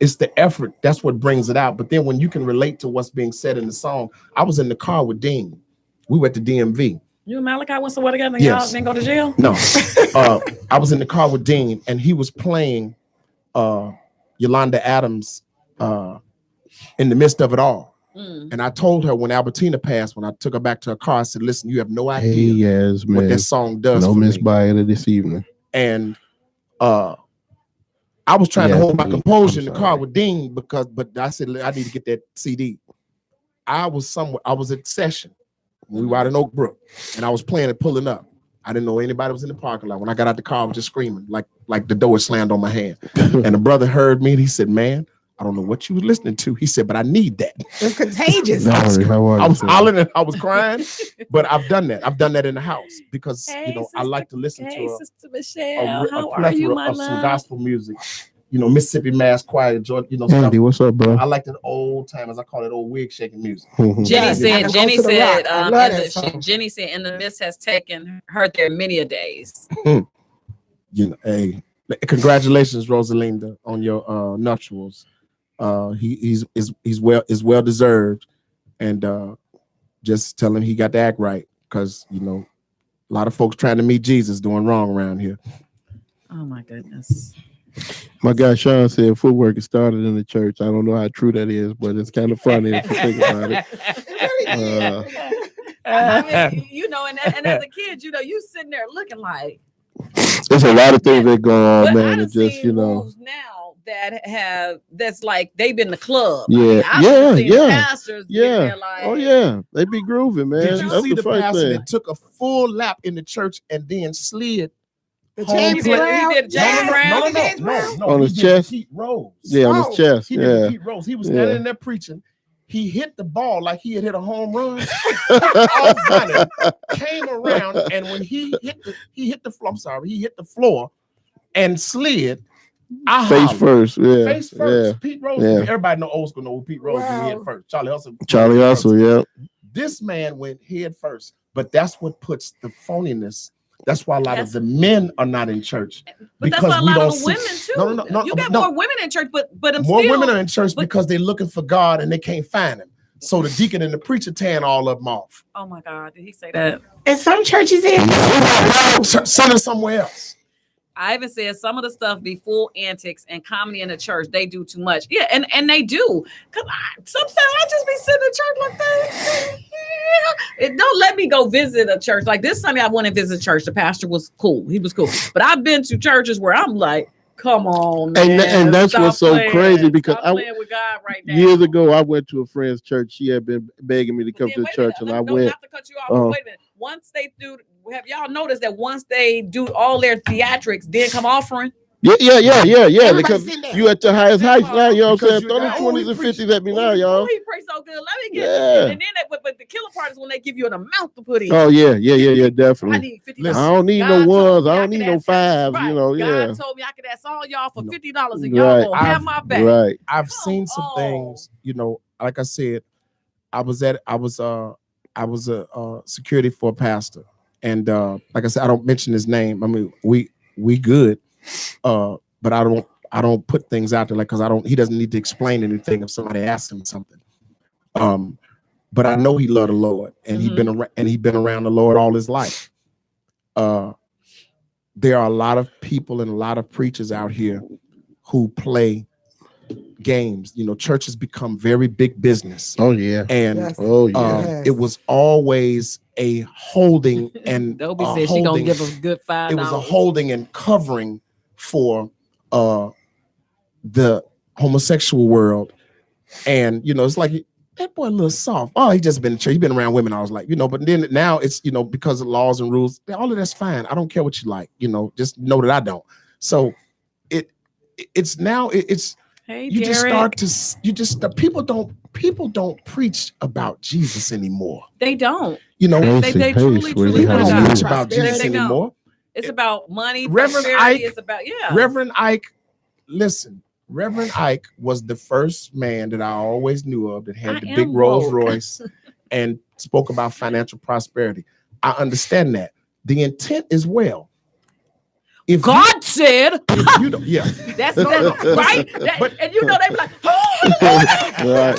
it's the effort that's what brings it out. But then when you can relate to what's being said in the song, I was in the car with Dean. We were at the DMV. You and Malachi went somewhere together and Yes. y'all didn't go to jail? No, I was in the car with Dean, and he was playing Yolanda Adams in the midst of it all. And I told her when Albertina passed, when I took her back to her car, I said, "Listen, you have no idea what that song does no for Miss me." Byetta this evening. And I was trying to hold my composure in the car with Dean but I said I need to get that CD. I was at Session. We were out in Oak Brook, and I was playing it, pulling up. I didn't know anybody was in the parking lot. When I got out the car, I was just screaming like the door slammed on my hand. And the brother heard me, and he said, "Man, I don't know what you were listening to." He said, "But I need that." It's contagious. I was hollering and I was crying, but I've done that. I've done that in the house because you know I like to listen to Sister Michelle, a how are you, plethora my of some love? gospel music. You know, Mississippi Mass Choir, you know, Andy, stuff. what's up, bro? I like that old time, as I call it, old wig shaking music. Jenny said, Jenny said, in the midst has taken her there many a days. You know, hey, congratulations, Rosalinda, on your nuptials. He's well deserved, and just tell him he got to act right, because you know a lot of folks trying to meet Jesus doing wrong around here. Oh my goodness. My guy Sean said footwork is started in the church. I don't know how true that is, but it's kind of funny if you think about it. I mean, you know, and as a kid, you know, you sitting there looking like there's a lot of things that go on, but man. I It just, you know, moves now that's like they've been the club. Yeah, Pastors yeah. like, Oh yeah, they be grooving, man. Did you That's see the first pastor thing. that took a full lap in the church and then slid? James Brown. He did James Brown. No. On his he did chest? Pete Rose. Yeah, on his chest. He Yeah. did Pete Rose. He was standing in there preaching. He hit the ball like he had hit a home run. Off running, came around, and when he hit the floor and slid. Face first. Face first. Yeah. Pete Rose. Yeah. Everybody know old school know who Pete Rose when he hit first. Charlie Hustle, yeah. This man went head first, but that's what puts the phoniness. That's why a lot of the men are not in church. But that's why a lot of the women too. No, you got more women in church, but more women are in church because they're looking for God and they can't find him. So the deacon and the preacher tearing all of them off. Oh my God, did he say that? And some churches Send them somewhere else. I even said some of the stuff be full antics and comedy in the church. They do too much. Yeah, and they do. Cause sometimes I just be sitting in church like that. It don't let me go visit a church. Like this Sunday, I went and visit church. The pastor was cool. He was cool. But I've been to churches where I'm like, come on, man. And that's Stop what's so playing. crazy because Stop playing with God right now. years ago, I went to a friend's church. She had been begging me to come to the church, and I went. Not to cut you off, wait a minute. Once they do, have y'all noticed that once they do all their theatrics, then come offering? Yeah. Everybody Because sitting there. you at the highest heights now, you know what I'm saying? Throw Because them 20s and 50s at me now, y'all. He prays so good. Let me get Yeah. it. And then but the killer part is when they give you an amount to put in. Oh yeah, definitely. I need $50. I don't need no ones. I don't need no fives. Right. You know, yeah. God told me I could ask all y'all for $50 and y'all gonna have my back. Right. I've seen some things, you know, like I said, I was a security for a pastor. And like I said, I don't mention his name. I mean, we good. But I don't put things out there like because he doesn't need to explain anything if somebody asks him something. But I know he loved the Lord and he'd been around the Lord all his life. There are a lot of people and a lot of preachers out here who play games. You know, churches become very big business. Oh yeah. And it was always a holding and Dobie said she gonna give a good $5. It was a holding and covering for the homosexual world. And you know, it's like that boy a little soft. Oh, he just been in church. He been around women. I was like, you know, but then now it's, you know, because of laws and rules, all of that's fine. I don't care what you like, you know, just know that I don't. So it's Hey, you just Derek. start to people don't preach about Jesus anymore. They don't. You know, They truly people don't. don't preach about Prosperity. Jesus They don't. anymore. It's about money, Reverend prosperity. Ike- It's about Reverend Ike, listen, Reverend Ike was the first man that I always knew of that had I the big am Rolls woke. Royce and spoke about financial prosperity. I understand that. The intent is well. If God said, you don't, yeah. that's right. And you know they be like, right.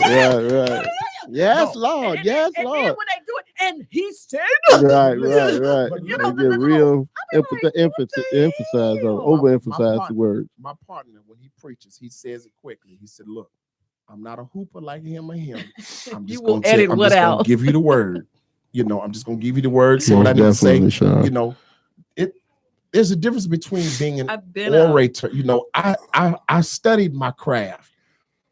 Yes, No. Lord. Yes, and then Lord. when they do it, and he said, Right. But You They know, get real emphasize on, overemphasize the word. My partner, when he preaches, he says it quickly. He said, "Look, I'm not a hooper like him or him. I'm You just will gonna edit I'm what just gonna out. give you the word. You know, I'm just gonna give you the word. Say what I Most need to say. definitely, Sean. You know, there's a difference between being an I've been orator. You know, I studied my craft.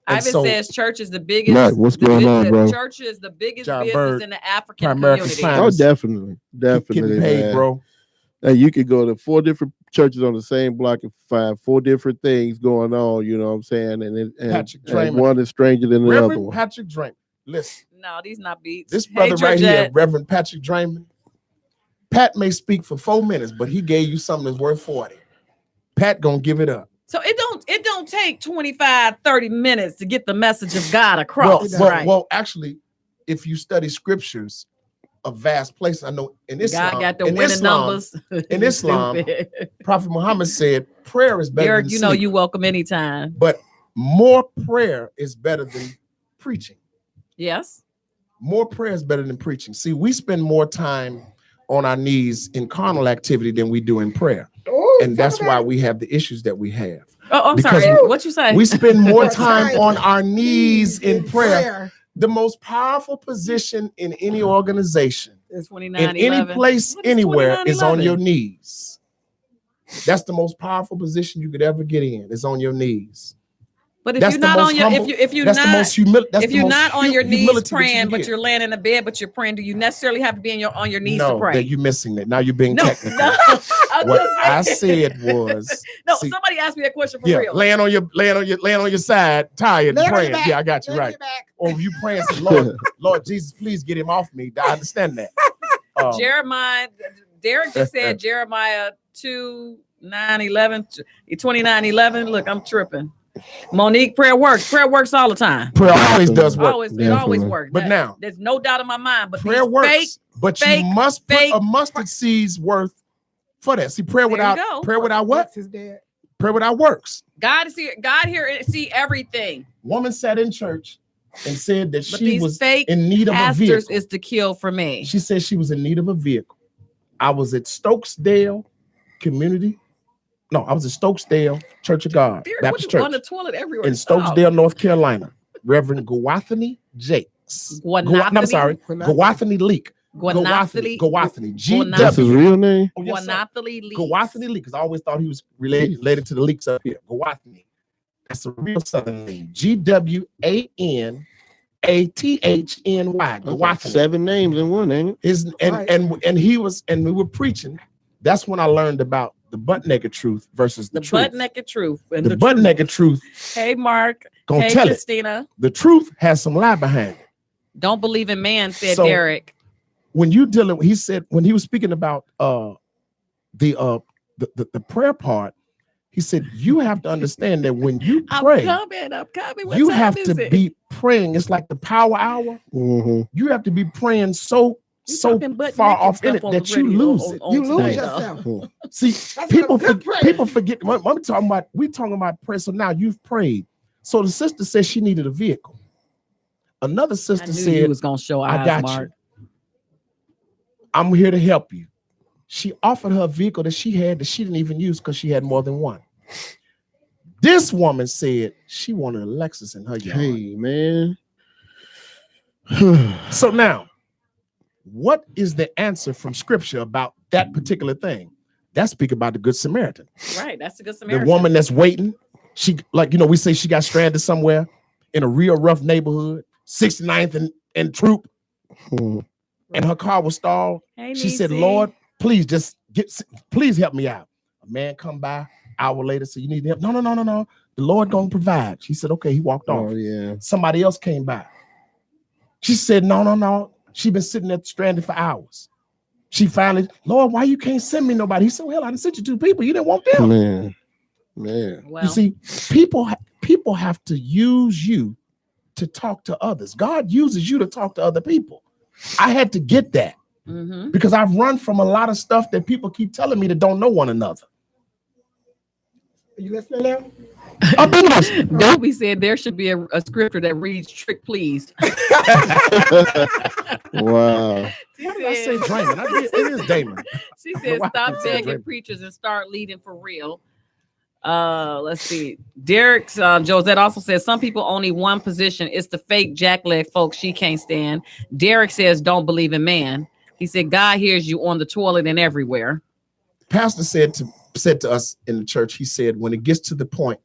And Ivan so, says church is the biggest. Matt, what's going on, bro? Church is the biggest John business Bird, in the African American community. Finance. Oh, definitely, getting paid, man. bro. And you could go to 4 different churches on the same block and find 4 different things going on. You know what I'm saying? And one is stranger than the other Reverend one. Patrick Draymond. Listen, No, these not beats. this brother Hey, right here, Georgette. Reverend Patrick Draymond. Pat may speak for 4 minutes, but he gave you something that's worth 40. Pat gonna give it up. So it don't take 25, 30 minutes to get the message of God across. Right. Well, actually, if you study scriptures of vast places, I know in Islam, God got the winning numbers. In Islam, Prophet Muhammad said prayer is better Derek, than you know sleep. you welcome anytime. But more prayer is better than preaching. Yes. More prayer is better than preaching. See, we spend more time on our knees in carnal activity than we do in prayer. Ooh, And that's why we have the issues that we have. Oh, I'm Because sorry. What you say? We spend more More time time on our knees in prayer. The most powerful position in any organization, It's in any 2911. place, What is anywhere, is on 2911? your knees. That's the most powerful position you could ever get in. Is on your knees. But if That's you're the not most on your humble- if you're That's not the most humility. if you're not on your knees praying, but you're laying in the bed, but you're praying, do you necessarily have to be on your knees to No, pray? that you're missing that. Now you're being No, technical. no. I'm What just I saying. said was, No, see, somebody asked me that question for yeah, real. laying on your side, tired, and Laying on your praying. back. Yeah, I got you Laying on right. your back. Or you praying, say, Lord Jesus, please get him off me. I understand that. Jeremiah, Derek just said Jeremiah 29:11. Look, I'm tripping. Monique, prayer works. Prayer works all the time. Prayer always does work. It always works. But now, there's no doubt in my mind. But prayer these works. But you must put a mustard seed's worth for that. See, prayer There you without go. prayer without what? What's his dad? Prayer without works. God here see everything. Woman sat in church and said that But she these was fake in need of a pastors vehicle. is to kill for me. She said she was in need of a vehicle. I was at Stokesdale Community. No, I was at Stokesdale Church of God, Derek, Baptist on the Church toilet everywhere. in Stokesdale, North Carolina. Reverend Gwathany Jakes. I'm sorry, Gwathany Leak. Gwathany. That's his real name? Oh, yes, sir. Gwathany Leak. Gwathany Leak, because I always thought he was related to the leaks up here. Gwathany. That's a real Southern name. Gwathany. Gwathany. 7 names in one, ain't it? And we were preaching. That's when I learned about the butt naked truth versus the truth. Butt naked truth. And the butt naked truth. Hey, Mark. Gonna hey, tell Christina. it. The truth has some lie behind it. Don't believe in man, said So, Derek. When you dealing, he said when he was speaking about the prayer part, he said you have to understand that when you pray, I'm coming. What you time have is to it? be praying. It's like the power hour. Mm-hmm. You have to be praying so talking butt far naked off in it stuff on the that you radio lose on- it. on You lose today, yourself. though. See, That's people good prayer. people forget. I'm talking about. We talking about prayer. So now you've prayed. So the sister said she needed a vehicle. Another I sister knew said, you was gonna show eyes, "I got Mark. you. I'm here to help you." She offered her a vehicle that she had that she didn't even use because she had more than one. This woman said she wanted a Lexus in her yard. Hey, man. So now, what is the answer from Scripture about that particular thing? That speak about the Good Samaritan. Right, that's a good Samaritan. The woman that's waiting. She, like, we say she got stranded somewhere in a real rough neighborhood, 69th and Troop, and her car was stalled. Hey, She said, Niecy. "Lord, please please help me out." A man come by, Hour later, said, you need help? No. The Lord gonna provide. She said, okay. He walked off. Oh, yeah. Somebody else came by. She said, no. She been sitting there stranded for hours. She finally, Lord, why you can't send me nobody? He said, well, I done sent you 2 people. You didn't want them. Man. Well, You see, people have to use you to talk to others. God uses you to talk to other people. I had to get that because I've run from a lot of stuff that people keep telling me that don't know one another. Are you listening now? I've been listening. Dobie said there should be a scripture that reads "Trick, please." Wow. Why did I say Draymond? It is Damon. She said, Why "Stop did I say begging Draymond? preachers and start leading for real." Let's see. Derek's Josette also says some people only one position. It's the fake jackleg folks she can't stand. Derek says don't believe in man. He said God hears you on the toilet and everywhere. Pastor said to us in the church, he said, when it gets to the point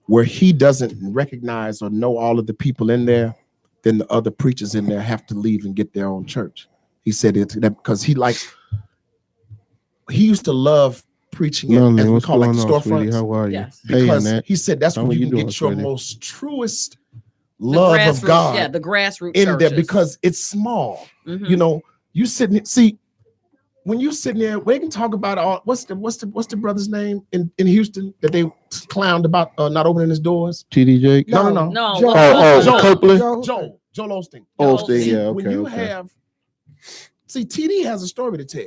where he doesn't recognize or know all of the people in there, then the other preachers in there have to leave and get their own church. He said it to that because he used to love preaching as we call like the storefronts. How are you? Yes. Because he said that's when you can get your most truest love of God. Yeah, the grassroots in churches. there because it's small. You know, you sitting see when you sitting there, we can talk about all what's the brother's name in Houston that they clowned about not opening his doors? TD Jake? No. Joel Osteen. Osteen, yeah, okay. When you have TD has a story to tell.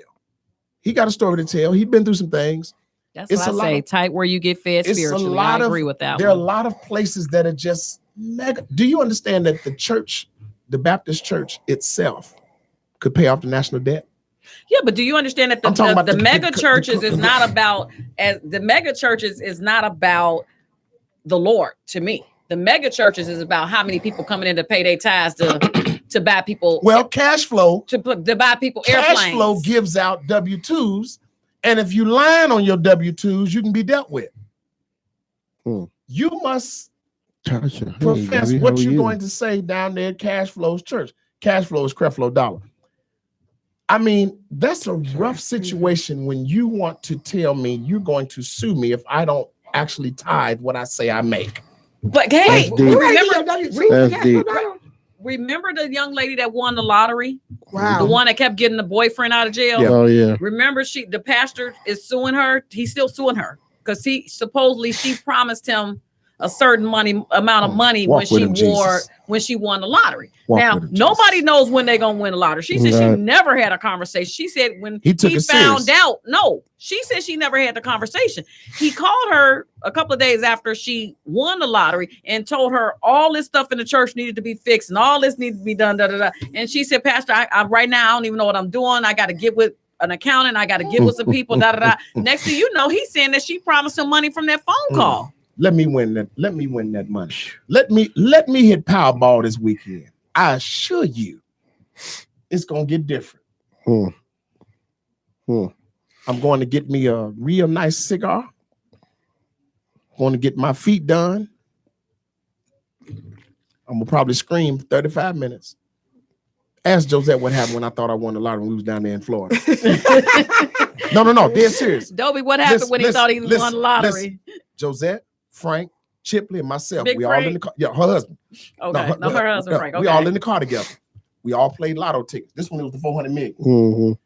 He got a story to tell. He's been through some things. That's what I say. Tight where you get fed spiritually. I agree with that. There are a lot of places that are just mega. Do you understand that the church, the Baptist church itself, could pay off the national debt? Yeah, but do you understand that the mega churches is not about the Lord to me. The mega churches is about how many people coming in to pay their tithes to buy people. Well, cash flow to buy people airplanes. Cash flow gives out W-2s, and if you lying on your W-2s, you can be dealt with. You must profess what you're going to say down there at Cash Flow's church. Cash Flow is Creflo Dollar. I mean, that's a rough situation when you want to tell me you're going to sue me if I don't actually tithe what I say I make. But hey, remember the young lady that won the lottery? Wow. The one that kept getting the boyfriend out of jail? Yeah. Oh, yeah. Remember the pastor is suing her? He's still suing her because she promised him a certain amount of money when she won the lottery. Now nobody knows when they're gonna win the lottery. She said she never had a conversation. She said when he found out, she said she never had the conversation. He called her a couple of days after she won the lottery and told her all this stuff in the church needed to be fixed and all this needed to be done. And she said, Pastor, I right now I don't even know what I'm doing. I got to get with an accountant. I got to get with some people. Next thing you know, he's saying that she promised him money from that phone call. Let me win that. Let me win that money. Let me hit Powerball this weekend. I assure you, it's gonna get different. I'm going to get me a real nice cigar. I'm going to get my feet done. I'm gonna probably scream for 35 minutes. Ask Josette what happened when I thought I won the lottery when we was down there in Florida. No, dead serious. Dobie, what happened when he thought he won the lottery? Josette, Frank, Chipley, and myself. Big we Frank? all in the car. Yeah, her husband. Okay, her husband, Frank. Okay. We all in the car together. We all played lotto tickets. This one it was the 400 million.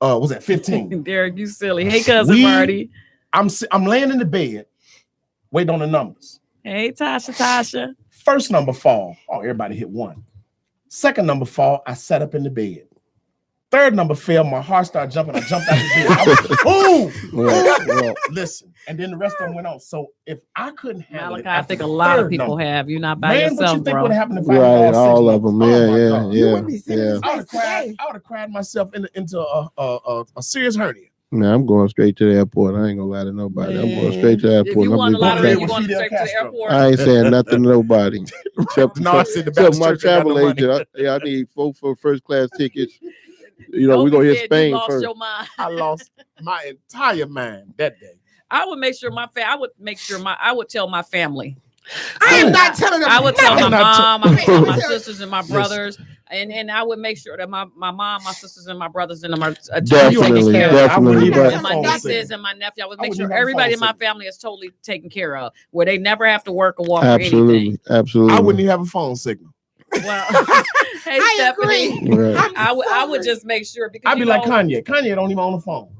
Was that 15? Derek, you silly. Hey, cousin Marty. I'm laying in the bed, waiting on the numbers. Hey, Tasha. First number fall. Oh, everybody hit one. Second number fall. I sat up in the bed. Third number fell. My heart started jumping. I jumped out the bed. I was, listen. And then the rest of them went on. So if I couldn't handle Malachi, I think a lot of people have. You're not by yourself, what you think bro. would have happened if I had all of them. Yeah. I would have cried myself into a serious hernia. Man, I'm going straight to the airport. I ain't gonna lie to nobody. I'm going straight to the airport. If you won the lottery, you going straight to the airport. I ain't saying nothing to nobody. Except I said the my travel agent. I need 4 first class tickets. You know, we're gonna hit Spain first. I lost my entire mind that day. I would make sure I would tell my family I am not telling them. I would tell my Not mom, I would tell my Listen. sisters and my brothers, and I would make sure that my mom, my sisters, and my brothers and them are Definitely, definitely. And my nieces and my nephew, I would make sure everybody in my family is totally taken care of, where they never have to work or walk or anything. Absolutely. I wouldn't even have a phone signal. Well, hey I Stephanie, agree. Right. I would just make sure because I'd be like Kanye. Kanye don't even own a phone.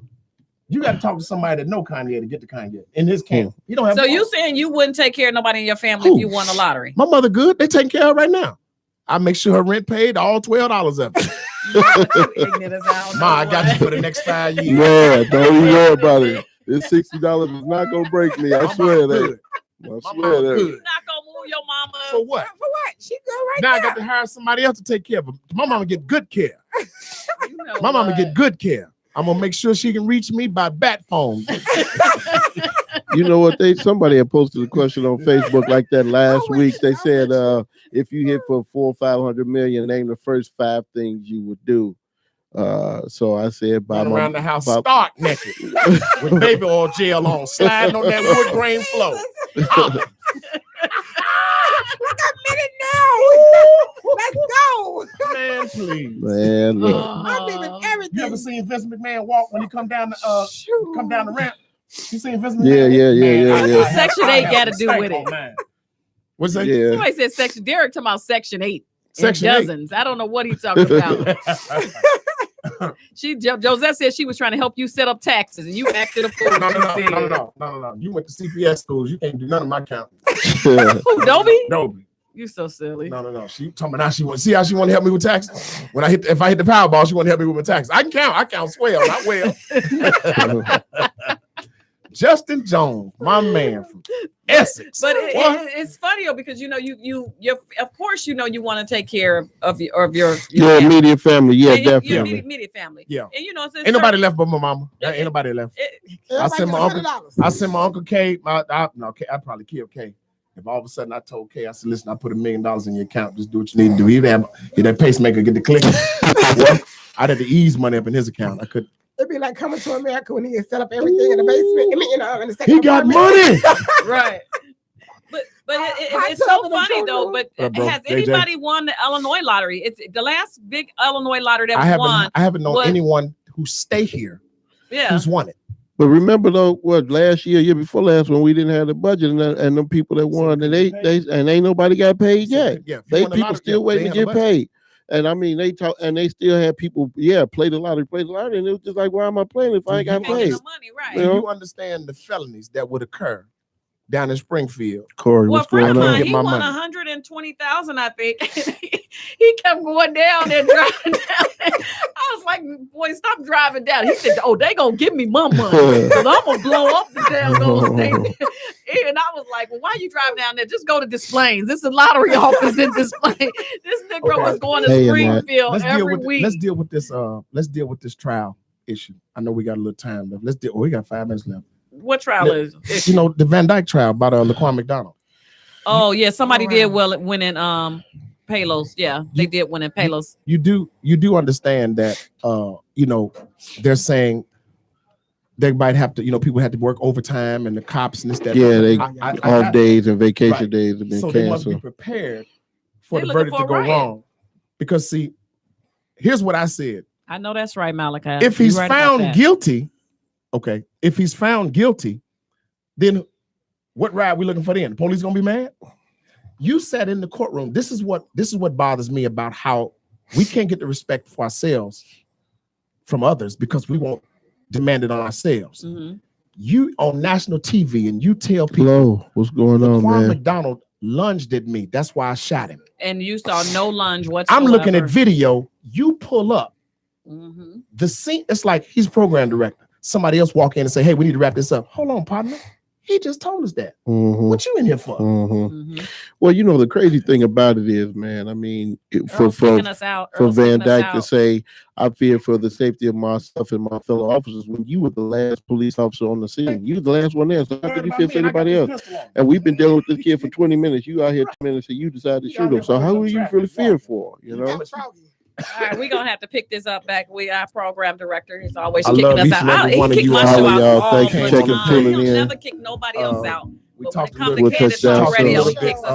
You got to talk to somebody that know Kanye to get to Kanye in his camp. You don't have. So you saying you wouldn't take care of nobody in your family if you won the lottery? My mother good. They taking care of her right now. I make sure her rent paid all $12 of it. Ma, I got you for the next 5 years. Yeah, don't even worry about it. This $60 is not gonna break me. I swear that. I My swear mama that. good. Not gonna move your mama. For what? For what? She good right Now now. I got to hire somebody else to take care of her. My mama get good care. You know My mama what? get good care. I'm gonna make sure she can reach me by bat phone. You know what? Somebody had posted a question on Facebook like that last week. They said, if you hit for 400 or 500 million, name the first 5 things you would do. So I said, Run around the house stark naked with baby oil gel on, sliding on that wood grain floor. Look a minute now. Let's go. Man, please. Man, look. I'm leaving everything. You ever seen Vince McMahon walk when he come down the ramp? You seen Vince Yeah, McMahon? yeah. Section 8 got to do with it. What's that? Yeah. Somebody said section. Derek talking about section 8. Section 8. Dozens. I don't know what he's talking about. Josette said she was trying to help you set up taxes, and you acted a fool. No. You went to CPS schools. You can't do none of my counting. Who, Dobie? No. You so silly. No. She told me now she want. See how she want to help me with taxes. If I hit the Powerball, she want to help me with my taxes. I can count. I count swell, not well. Justin Jones, my man from Essex. But it's funny though, because you of course you want to take care of your immediate family. Yeah, your definitely. immediate family. Yeah. And Ain't nobody left but my mama. Ain't nobody left. I sent my uncle K. I'd probably kill K. If all of a sudden I told K, I said, listen, I put $1 million in your account. Just do what you need to do. He'd have that pacemaker get the click. I'd have to ease money up in his account. I could. It'd be like Coming to America when he had set up everything in the basement. In the second He got apartment. money. Right. But it's so funny though. But has anybody won the Illinois lottery? It's the last big Illinois lottery that was won. I haven't known anyone who stay here who's won it. But remember though, what last year before last, when we didn't have the budget, and them people that won, and they ain't nobody got paid yet. Yeah, People still waiting to get paid. And I mean, they talk, and they still had people, play the lottery, and it was just like, why am I playing if I ain't got paid? No money, right? Do you understand the felonies that would occur down in Springfield? Corey, what's going on? He won 120,000, I think. He kept going down there driving down there. I was like, boy, stop driving down. He said, oh, they gonna give me my money because I'm gonna blow up the damn thing. And I was like, well, why are you driving down there? Just go to Des Plaines. This is a lottery office in Des Plaines. This Negro was going to Springfield every week. Let's deal with this. Let's deal with this trial issue. I know we got a little time left. We got 5 minutes left. What trial is? The Van Dyke trial about Laquan McDonald. Oh yeah, somebody did win in Palos. Yeah, they did win in Palos. You do understand that they're saying they might have to, people had to work overtime and the cops and this, that. Yeah, they off days and vacation days have been so canceled. They must be prepared for the verdict to go wrong. Because see, here's what I said. I know that's right, Malachi. If he's found guilty, okay. If he's found guilty, then what ride we looking for then? The police gonna be mad? You sat in the courtroom. This is what bothers me about how we can't get the respect for ourselves from others because we won't demand it on ourselves. Mm-hmm. You on national TV and you tell people, hello, what's going on, man? McDonald lunged at me. That's why I shot him. And you saw no lunge whatsoever. I'm looking at video. You pull up. Mm-hmm. The scene, it's like he's program director. Somebody else walk in and say, hey, we need to wrap this up. Hold on, partner. He just told us that. Mm-hmm. What you in here for? Mm-hmm. Mm-hmm. Well, the crazy thing about it is, man, I mean, for Van Dyke to say, I fear for the safety of myself and my fellow officers when you were the last police officer on the scene. You were the last one there. So how could you fear for anybody else? And we've been dealing with this kid for 20 minutes. You out here 10 minutes and you decided to shoot him. So how are you really fearing for? All right, we're gonna have to pick this up back. Our program director is always kicking us out. He kicked my show out. Thank you for tuning in. He'll never kick nobody else out. We But when talked it a comes little. to Candid touchdown Talk Radio, show. he kicks us